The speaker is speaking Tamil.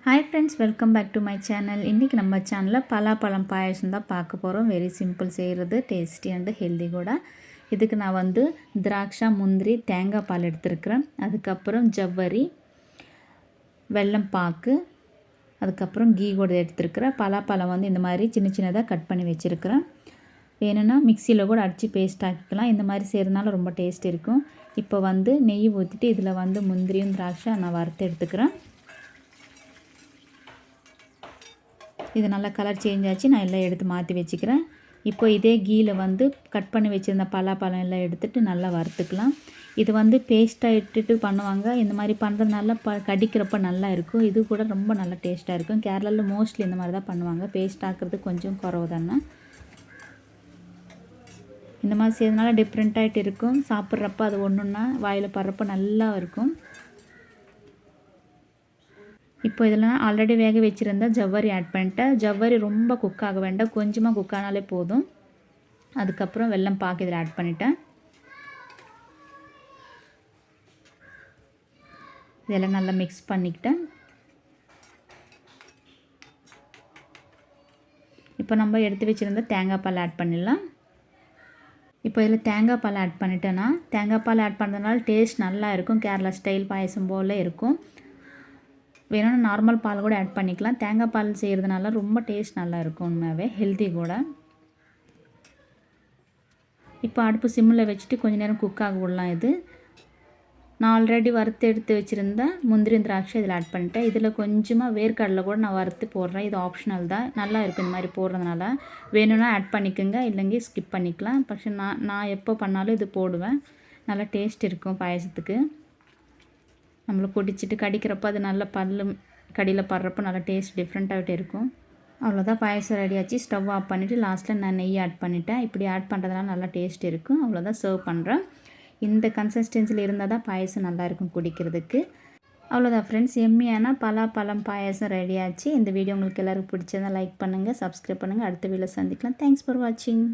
Hi friends, welcome back to my channel. இன்னைக்கு நம்ம சேனல்ல பலாப்பழம் பாயாசம் தான் பார்க்க போறோம். வெரி சிம்பிள் செய்கிறது, டேஸ்டி அண்ட் ஹெல்தி கூட. இதுக்கு நான் வந்து திராட்சை, முந்திரி, தேங்காய் பால் எடுத்துருக்கிறேன். அதுக்கப்புறம் ஜவ்வரி, வெல்லம் பாக்கு, அதுக்கப்புறம் கீ கூட எடுத்துருக்கிறேன். பலாப்பழம் வந்து இந்த மாதிரி சின்ன சின்னதாக கட் பண்ணி வச்சுருக்கிறேன். வேணும்னா மிக்சியில் கூட அடித்து பேஸ்ட் ஆக்கிக்கலாம். இந்த மாதிரி செய்கிறதுனால ரொம்ப டேஸ்ட் இருக்கும். இப்போ வந்து நெய் ஊற்றிட்டு இதில் வந்து முந்திரியும் திராட்சை நான் வறுத்து எடுத்துக்கிறேன். இது நல்லா கலர் சேஞ்ச் ஆச்சு. நான் எல்லாம் எடுத்து மாற்றி வச்சுக்கிறேன். இப்போ இதே கீயில் வந்து கட் பண்ணி வச்சுருந்த பலாப்பழம் எல்லாம் எடுத்துகிட்டு நல்லா வறுத்துக்கலாம். இது வந்து பேஸ்ட்டாக இட்டுட்டு பண்ணுவாங்க. இந்த மாதிரி பண்ணுறதுனால கடிக்கிறப்ப நல்லா இருக்கும். இது கூட ரொம்ப நல்லா டேஸ்ட்டாக இருக்கும். கேரளாவில் மோஸ்ட்லி இந்த மாதிரி தான் பண்ணுவாங்க. பேஸ்ட் ஆக்குறது கொஞ்சம் குறவு தானே. இந்த மாதிரி செய்யறதுனால டிஃப்ரெண்ட்டாகிட்டு இருக்கும். சாப்பிட்றப்ப அது ஒன்றுன்னா வாயில் படுறப்ப நல்லா இருக்கும். இப்போ இதில் நான் ஆல்ரெடி வேக வச்சுருந்தா ஜவ்வரி ஆட் பண்ணிட்டேன். ஜவ்வரி ரொம்ப குக் ஆக வேண்டாம், கொஞ்சமாக குக் ஆனாலே போதும். அதுக்கப்புறம் வெல்லம் பாக்கு இதில் ஆட் பண்ணிட்டேன். இதெல்லாம் நல்லா மிக்ஸ் பண்ணிக்கிட்டேன். இப்போ நம்ம எடுத்து வச்சுருந்த தேங்காய் பால் ஆட் பண்ணிடலாம். இப்போ இதில் தேங்காய் பால் ஆட் பண்ணிட்டேன்னா, தேங்காய் பால் ஆட் பண்ணுறதுனால டேஸ்ட் நல்லா இருக்கும். கேரளா ஸ்டைல் பாயசம் போல் இருக்கும். வேணும்னா நார்மல் பால் கூட ஆட் பண்ணிக்கலாம். தேங்காய் பால் செய்கிறதுனால ரொம்ப டேஸ்ட் நல்லா இருக்கும். உண்மையாகவே ஹெல்தி கூட. இப்போ அடுப்பு சிம்மில் வச்சுட்டு கொஞ்சம் நேரம் குக் ஆக விடலாம். இது நான் ஆல்ரெடி வறுத்து எடுத்து வச்சுருந்தேன் முந்திரி திராட்சை இதில் ஆட் பண்ணிட்டேன். இதில் கொஞ்சமாக வேர்க்கடலை கூட நான் வறுத்து போடுறேன். இது ஆப்ஷனல் தான், நல்லா இருக்கும் இந்த மாதிரி போடுறதுனால. வேணும்னா ஆட் பண்ணிக்கோங்க, இல்லைங்க ஸ்கிப் பண்ணிக்கலாம். പക്ഷേ நான் எப்போ பண்ணாலும் இது போடுவேன். நல்லா டேஸ்ட் இருக்கும் பாயசத்துக்கு. நம்மளை குடிச்சிட்டு கடிக்கிறப்ப அது நல்ல கடியில் படுறப்போ நல்லா டேஸ்ட் டிஃப்ரெண்ட்டாகிட்டே இருக்கும். அவ்வளோதான், பாயசம் ரெடி ஆச்சு. ஸ்டவ் ஆஃப் பண்ணிவிட்டு லாஸ்ட்டில் நான் நெய் ஆட் பண்ணிட்டேன். இப்படி ஆட் பண்ணுறதுனால நல்லா டேஸ்ட் இருக்கும். அவ்வளோதான், சர்வ் பண்ணுறேன். இந்த கன்சிஸ்டன்சியில் இருந்தால் தான் பாயசம் நல்லாயிருக்கும் குடிக்கிறதுக்கு. அவ்வளோதான் ஃப்ரெண்ட்ஸ், எம்மியான பலாப்பழம் பாயசம் ரெடி ஆச்சு. இந்த வீடியோ உங்களுக்கு எல்லோருக்கும் பிடிச்சதா லைக் பண்ணுங்கள், சப்ஸ்கிரைப் பண்ணுங்கள். அடுத்த வீடியோவில் சந்திக்கலாம். தேங்க்ஸ் ஃபார் வாட்சிங்.